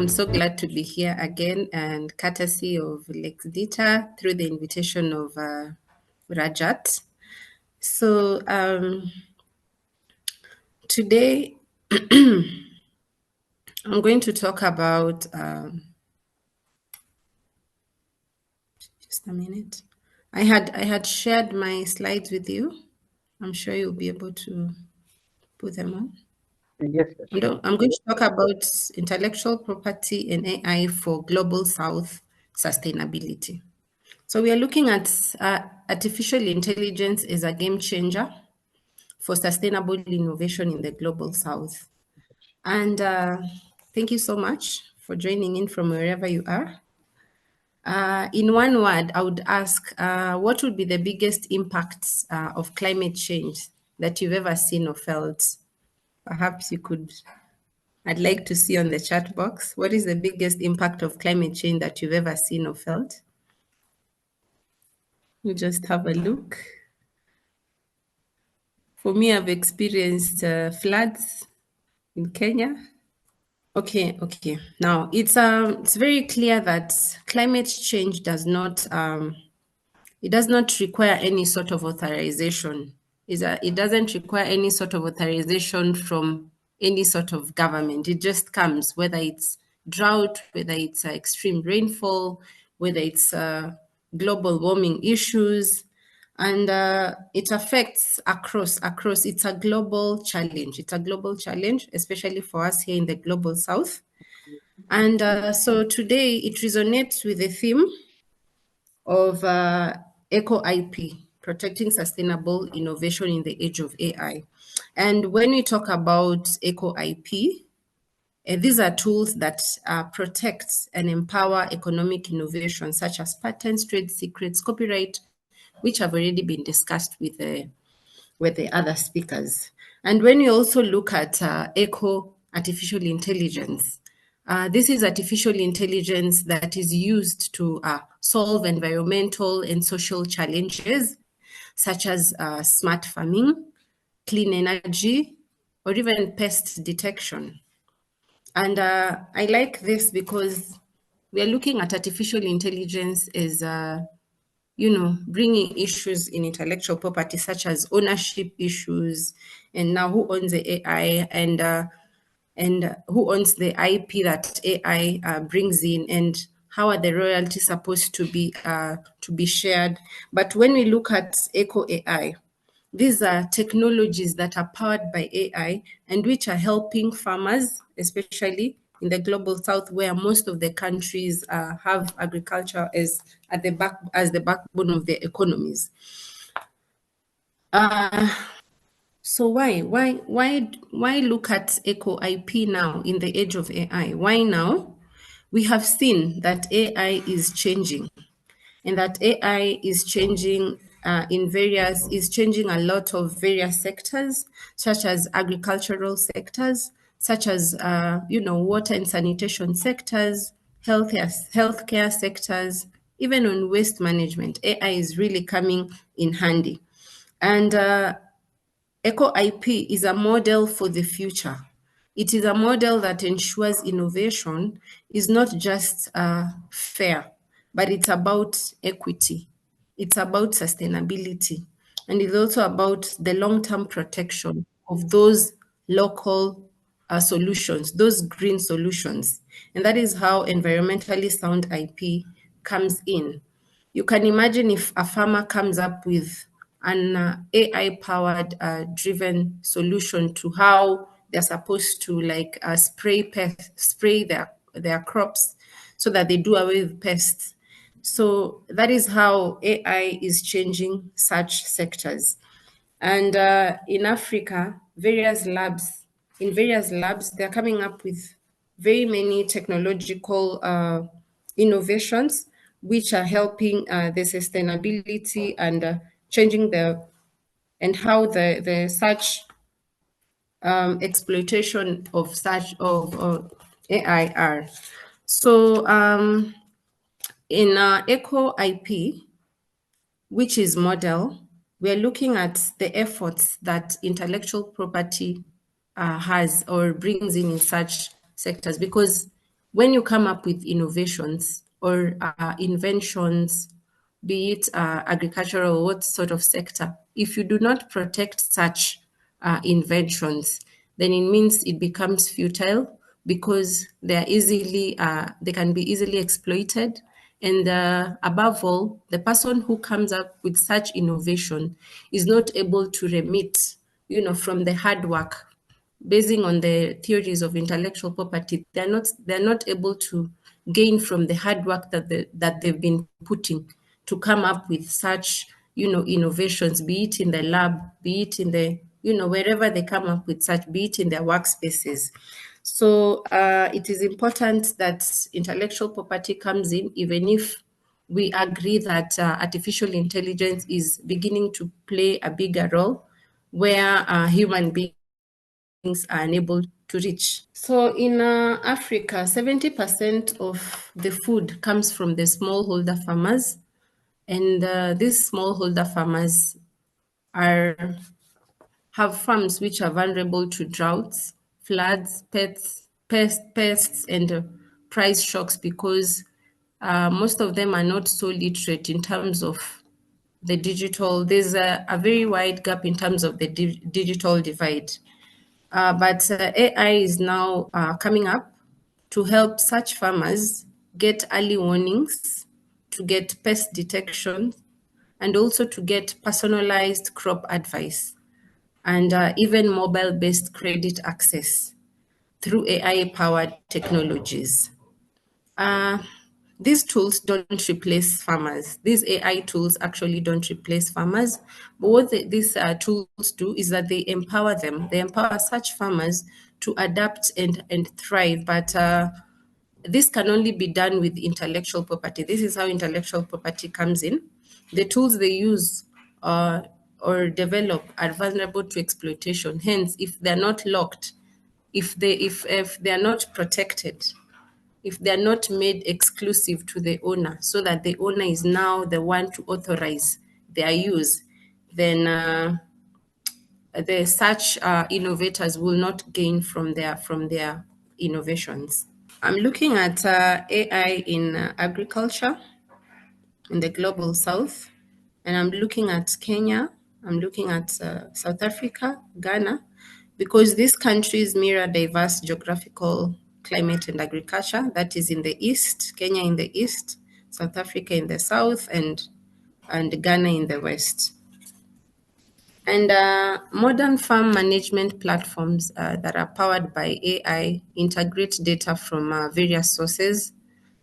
I'm so glad to be here again, and courtesy of LexDita through the invitation of Rajat. So today I'm going to talk about, just a minute. I had shared my slides with you. I'm sure you'll be able to put them on. Yes, sure. I'm going to talk about intellectual property and AI for Global South sustainability. So we are looking at artificial intelligence as a game changer for sustainable innovation in the Global South. And thank you so much for joining in from wherever you are. In one word, I would ask, what would be the biggest impacts of climate change that you've ever seen or felt? Perhaps you could, I'd like to see on the chat box, what is the biggest impact of climate change that you've ever seen or felt? You just have a look. For me, I've experienced floods in Kenya. Okay. Now, it's very clear that climate change does not require any sort of authorization. It doesn't require any sort of authorization from any sort of government. It just comes, whether it's drought, whether it's extreme rainfall, whether it's global warming issues, and it affects across. It's a global challenge. It's a global challenge, especially for us here in the Global South. And so today it resonates with the theme of Eco IP, protecting sustainable innovation in the age of AI. And when we talk about Eco IP, these are tools that protect and empower economic innovation, such as patents, trade secrets, copyright, which have already been discussed with the other speakers. And when you also look at eco artificial intelligence, this is artificial intelligence that is used to solve environmental and social challenges, such as smart farming, clean energy, or even pest detection. And I like this because we are looking at artificial intelligence as bringing issues in intellectual property, such as ownership issues, and now who owns the AI, and who owns the IP that AI brings in, and how are the royalties supposed to be shared. But when we look at Eco AI, these are technologies that are powered by AI and which are helping farmers, especially in the Global South, where most of the countries have agriculture as the backbone of their economies. So why look at Eco IP now in the age of AI? Why now? We have seen that AI is changing, and that AI is changing is changing a lot of various sectors, such as agricultural sectors, such as water and sanitation sectors, healthcare sectors, even on waste management. AI is really coming in handy, and Eco IP is a model for the future. It is a model that ensures innovation is not just fair, but it's about equity. It's about sustainability. And it's also about the long-term protection of those local solutions, those green solutions. And that is how environmentally sound IP comes in. You can imagine if a farmer comes up with an AI-powered driven solution to how they're supposed to spray their crops so that they do away with pests. So that is how AI is changing such sectors. And in Africa, various labs, they're coming up with very many technological innovations which are helping the sustainability and changing how the such exploitation of such of AI are. So in Eco IP, which is model, we're looking at the efforts that intellectual property has or brings in such sectors, because when you come up with innovations or inventions, be it agricultural or what sort of sector, if you do not protect such inventions, then it means it becomes futile because they can be easily exploited. And above all, the person who comes up with such innovation is not able to remit, from the hard work. Basing on the theories of intellectual property, they're not able to gain from the hard work that they've been putting to come up with such, innovations, be it in the lab, be it in the, wherever they come up with such, be it in their workspaces. So it is important that intellectual property comes in, even if we agree that artificial intelligence is beginning to play a bigger role where human beings are unable to reach. So in Africa, 70% of the food comes from the smallholder farmers. And these smallholder farmers have farms which are vulnerable to droughts, floods, pests, and price shocks because most of them are not so literate in terms of the digital. There's a very wide gap in terms of the digital divide. But AI is now coming up to help such farmers get early warnings, to get pest detection, and also to get personalized crop advice and even mobile-based credit access through AI-powered technologies. Uh, these tools don't replace farmers. These AI tools actually don't replace farmers. But what these tools do is that they empower them. They empower such farmers to adapt and thrive. But this can only be done with intellectual property. This is how intellectual property comes in. The tools they use or develop are vulnerable to exploitation. Hence, if they're not locked, if they are not protected, if they are not made exclusive to the owner so that the owner is now the one to authorize their use, then the such innovators will not gain from their innovations. I'm looking at AI in agriculture in the global south, and I'm looking at Kenya, I'm looking at South Africa, Ghana, because these countries mirror diverse geographical climate and agriculture. That is in the east, Kenya in the east, South Africa in the south, and Ghana in the west. And modern farm management platforms that are powered by AI integrate data from various sources,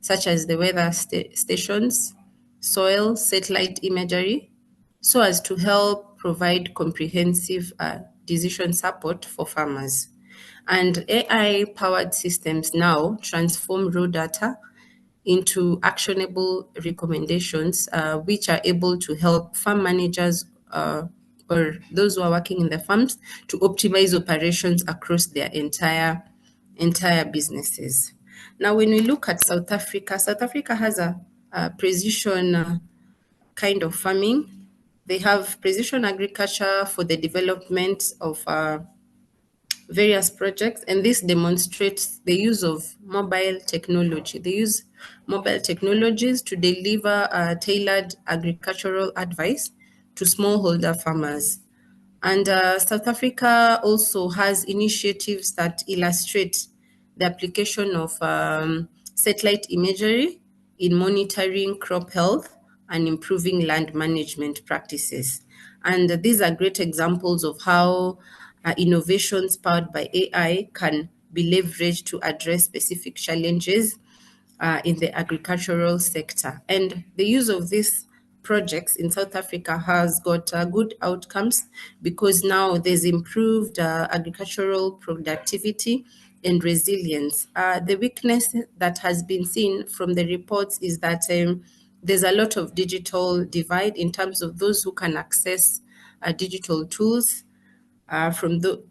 such as the weather stations, soil, satellite imagery, so as to help provide comprehensive decision support for farmers. And AI-powered systems now transform raw data into actionable recommendations, which are able to help farm managers or those who are working in the farms to optimize operations across their entire businesses. Now, when we look at South Africa, South Africa has a precision kind of farming. They have precision agriculture for the development of various projects, and this demonstrates the use of mobile technology. They use mobile technologies to deliver tailored agricultural advice to smallholder farmers. And South Africa also has initiatives that illustrate the application of satellite imagery in monitoring crop health and improving land management practices. And these are great examples of how innovations powered by AI can be leveraged to address specific challenges in the agricultural sector. And the use of these projects in South Africa has got good outcomes because now there's improved agricultural productivity and resilience. The weakness that has been seen from the reports is that there's a lot of digital divide in terms of those who can access digital tools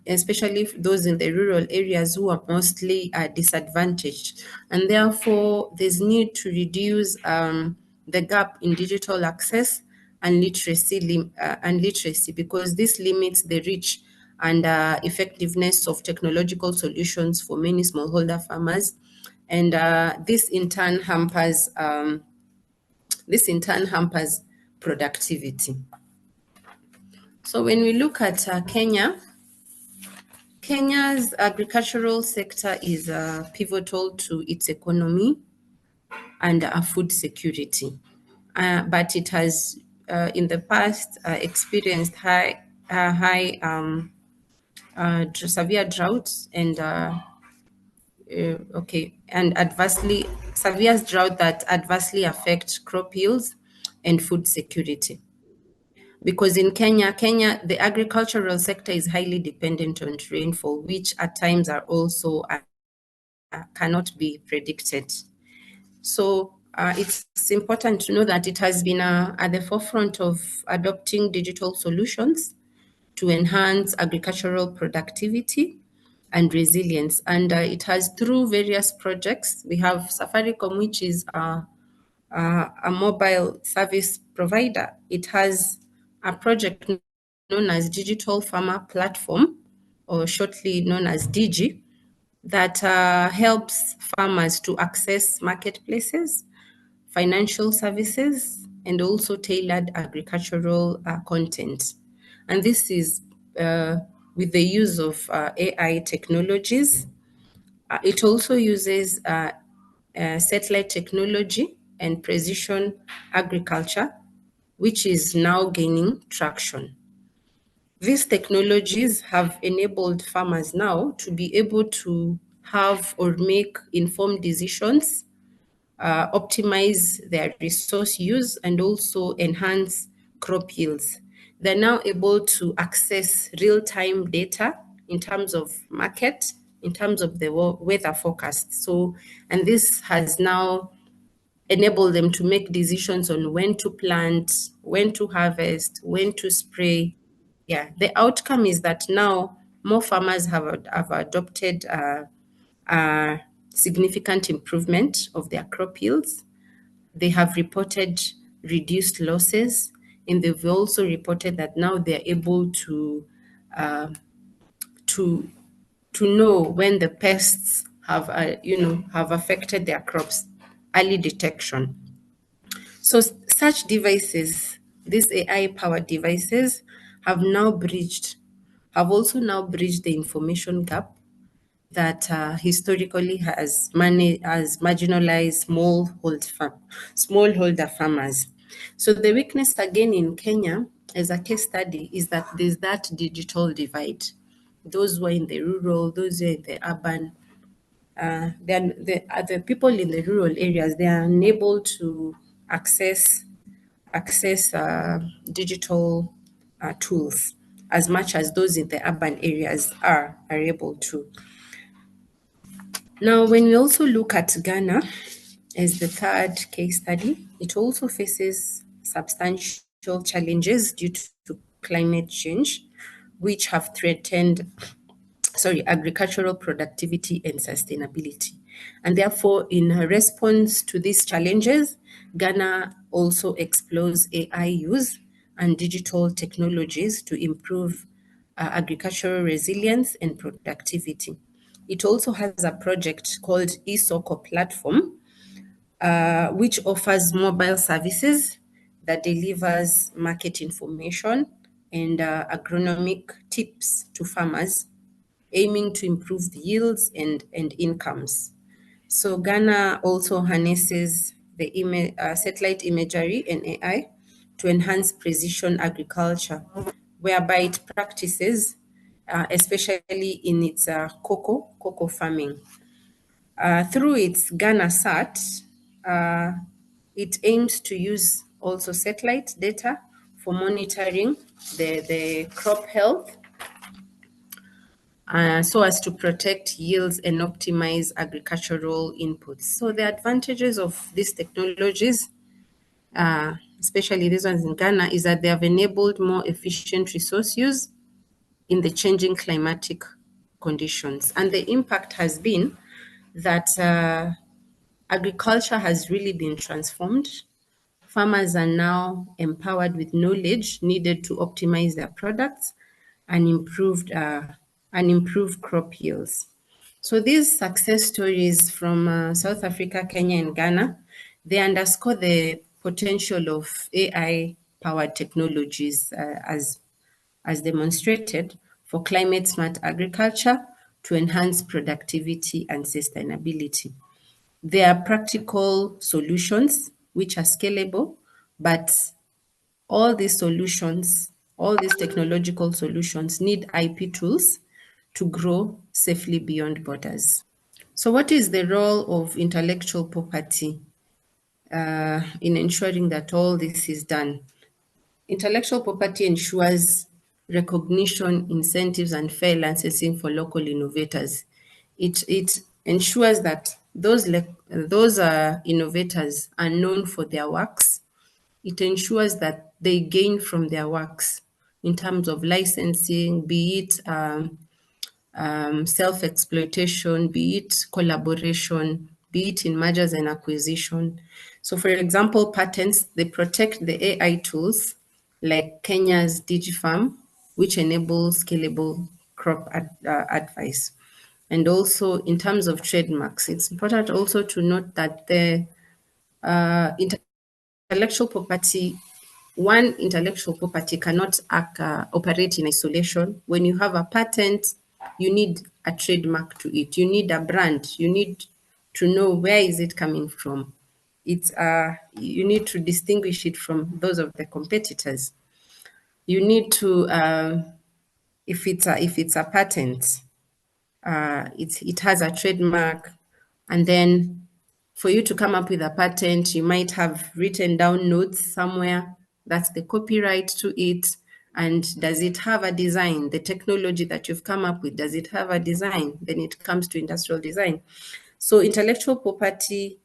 especially those in the rural areas who are mostly disadvantaged. And therefore, there's need to reduce the gap in digital access and literacy because this limits the reach and effectiveness of technological solutions for many smallholder farmers. and this in turn hampers productivity. So when we look at Kenya's agricultural sector is pivotal to its economy and food security. But it has, in the past, experienced severe droughts and severe drought that adversely affect crop yields and food security. Because in Kenya, the agricultural sector is highly dependent on rainfall, which at times are also cannot be predicted. So it's important to know that it has been at the forefront of adopting digital solutions to enhance agricultural productivity and resilience. And it has, through various projects, we have Safaricom, which is a mobile service provider. It has a project known as Digital Farmer Platform, or shortly known as DG, that helps farmers to access marketplaces, financial services, and also tailored agricultural content. And this is with the use of AI technologies. It also uses satellite technology and precision agriculture, which is now gaining traction. These technologies have enabled farmers now to be able to have or make informed decisions, optimize their resource use, and also enhance crop yields. They're now able to access real-time data in terms of market, in terms of the weather forecast. So, and this has now enabled them to make decisions on when to plant, when to harvest, when to spray. Yeah, the outcome is that now more farmers have adopted a significant improvement of their crop yields. They have reported reduced losses, and they've also reported that now they're able to to know when the pests have have affected their crops. Early detection. So such devices, these AI-powered devices, have also now bridged the information gap that historically has marginalized smallholder farmers. So the weakness again in Kenya, as a case study, is that there's that digital divide. Those who are in the rural, those who are in the urban, the people in the rural areas, they are unable to access digital tools as much as those in the urban areas are able to. Now, when we also look at Ghana as the third case study, it also faces substantial challenges due to climate change, which have threatened agricultural productivity and sustainability. And therefore, in response to these challenges, Ghana also explores AI use and digital technologies to improve agricultural resilience and productivity. It also has a project called eSoko Platform, which offers mobile services that delivers market information and agronomic tips to farmers, aiming to improve the yields and incomes. So Ghana also harnesses the satellite imagery and AI to enhance precision agriculture, whereby it practices, especially in its cocoa farming. Through its Ghana Sat, it aims to use also satellite data for monitoring the crop health, so as to protect yields and optimize agricultural inputs. So the advantages of these technologies, especially these ones in Ghana, is that they have enabled more efficient resource use in the changing climatic conditions. And the impact has been that agriculture has really been transformed. Farmers are now empowered with knowledge needed to optimize their products and improve crop yields. So these success stories from South Africa, Kenya, and Ghana, they underscore the potential of AI-powered technologies as demonstrated for climate smart agriculture to enhance productivity and sustainability. They are practical solutions which are scalable, but all these solutions, all these technological solutions need IP tools to grow safely beyond borders. So, what is the role of intellectual property in ensuring that all this is done? Intellectual property ensures recognition, incentives, and fair licensing for local innovators. It ensures that those innovators are known for their works. It ensures that they gain from their works in terms of licensing, be it self-exploitation, be it collaboration, be it in mergers and acquisition. So for example, patents, they protect the AI tools like Kenya's DigiFarm, which enable scalable crop advice. And also in terms of trademarks, it's important also to note that the intellectual property, one intellectual property cannot operate in isolation. When you have a patent, you need a trademark to it. You need a brand. You need to know where is it coming from. It's you need to distinguish it from those of the competitors. You need to if it's a patent, it has a trademark, and then for you to come up with a patent, you might have written down notes somewhere. That's the copyright to it. And does it have a design? The technology that you've come up with, does it have a design? Then it comes to industrial design. So intellectual property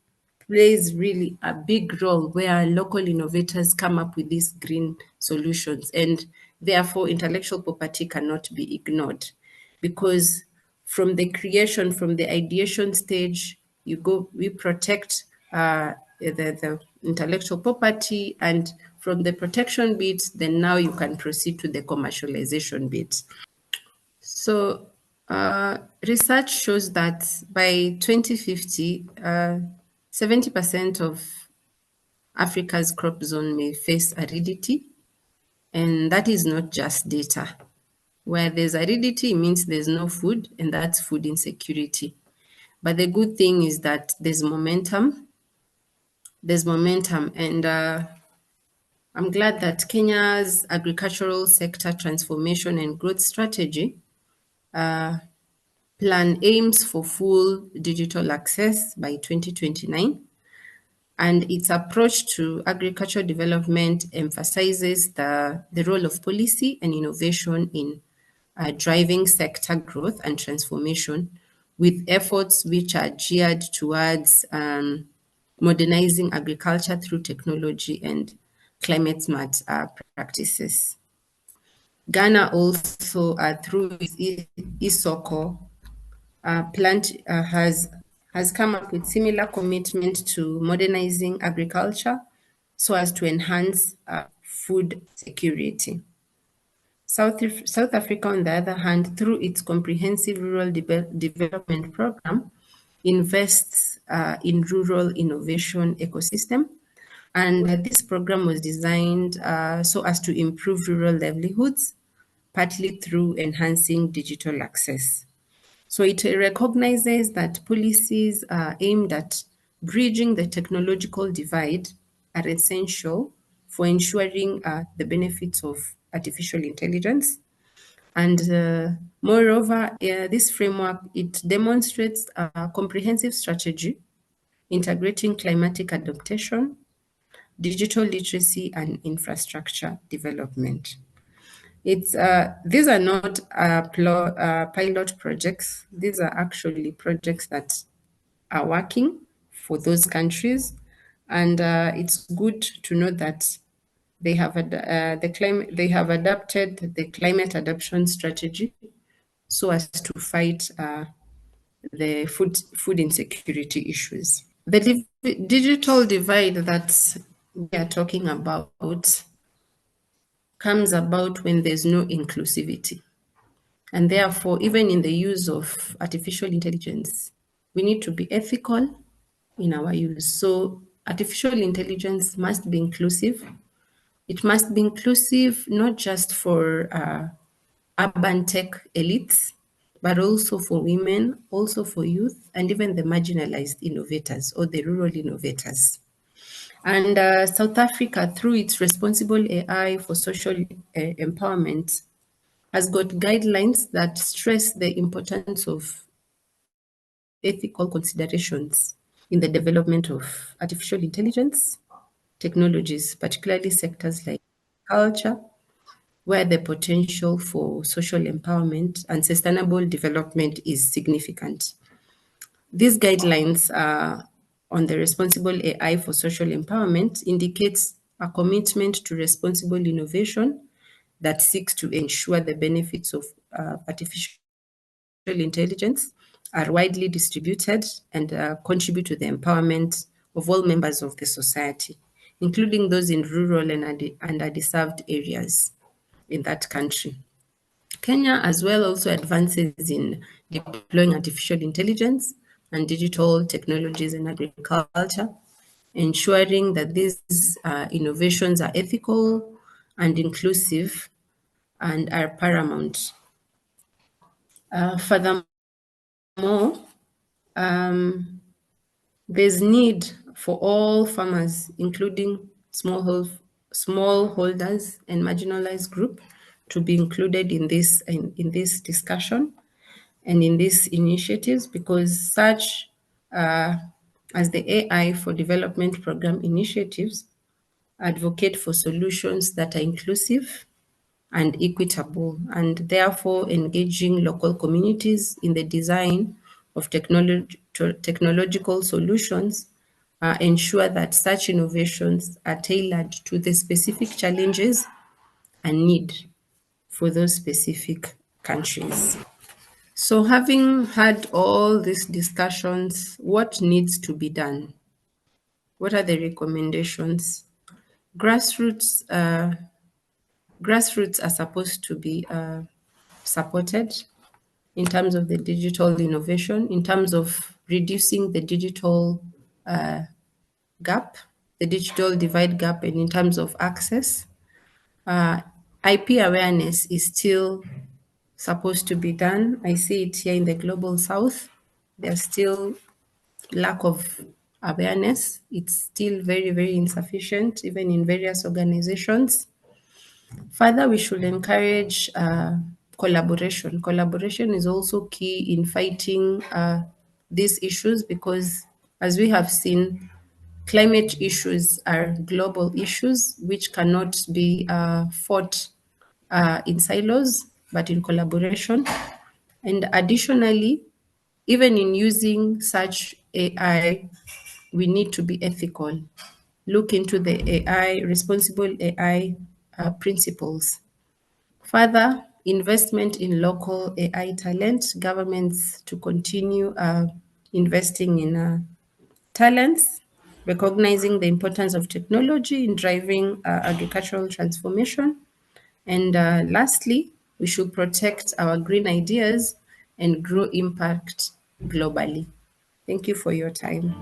plays really a big role where local innovators come up with these green solutions. And therefore, intellectual property cannot be ignored because from the creation, from the ideation stage, we protect the intellectual property, and from the protection bit, then now you can proceed to the commercialization bit. So research shows that by 2050, 70% of Africa's crop zone may face aridity, and that is not just data. Where there's aridity, it means there's no food, and that's food insecurity. But the good thing is that there's momentum. There's momentum, and I'm glad that Kenya's agricultural sector transformation and growth strategy plan aims for full digital access by 2029, and its approach to agriculture development emphasizes the role of policy and innovation in driving sector growth and transformation, with efforts which are geared towards modernizing agriculture through technology and climate smart practices. Ghana also, through its Isoko plant, has come up with similar commitment to modernizing agriculture so as to enhance food security. South Africa, on the other hand, through its comprehensive rural development program, invests in rural innovation ecosystem. And this program was designed so as to improve rural livelihoods, partly through enhancing digital access. So it recognizes that policies aimed at bridging the technological divide are essential for ensuring the benefits of artificial intelligence. And moreover, this framework, it demonstrates a comprehensive strategy integrating climatic adaptation, digital literacy, and infrastructure development. These are not pilot projects. These are actually projects that are working for those countries, and it's good to know that they have adapted the climate adaptation strategy so as to fight the food insecurity issues. The digital divide that we are talking about comes about when there's no inclusivity. And therefore, even in the use of artificial intelligence, we need to be ethical in our use. So artificial intelligence must be inclusive. It must be inclusive not just for urban tech elites, but also for women, also for youth, and even the marginalized innovators or the rural innovators. And South Africa, through its responsible AI for social empowerment, has got guidelines that stress the importance of ethical considerations in the development of artificial intelligence technologies, particularly sectors like culture, where the potential for social empowerment and sustainable development is significant. These guidelines on the responsible AI for social empowerment indicates a commitment to responsible innovation that seeks to ensure the benefits of artificial intelligence are widely distributed and contribute to the empowerment of all members of the society, including those in rural and underserved areas in that country. Kenya as well also advances in deploying artificial intelligence and digital technologies in agriculture, ensuring that these innovations are ethical and inclusive and are paramount. Furthermore, there's need for all farmers, including smallholders and marginalized group, to be included in this discussion and in these initiatives, because such as the AI for Development Program initiatives advocate for solutions that are inclusive and equitable, and therefore engaging local communities in the design of technological solutions ensure that such innovations are tailored to the specific challenges and need for those specific countries. So having had all these discussions, what needs to be done? What are the recommendations? Grassroots, grassroots are supposed to be supported in terms of the digital innovation, in terms of reducing the digital gap, the digital divide gap, and in terms of access. IP awareness is still supposed to be done. I see it here in the global south. There's still lack of awareness. It's still very, very insufficient, even in various organizations. Further, we should encourage collaboration. Collaboration is also key in fighting these issues because, as we have seen, climate issues are global issues which cannot be fought in silos, but in collaboration. And additionally, even in using such AI, we need to be ethical. Look into the AI, responsible AI principles. Further, investment in local AI talent, governments to continue investing in talents, recognizing the importance of technology in driving agricultural transformation. And lastly, we should protect our green ideas and grow impact globally. Thank you for your time.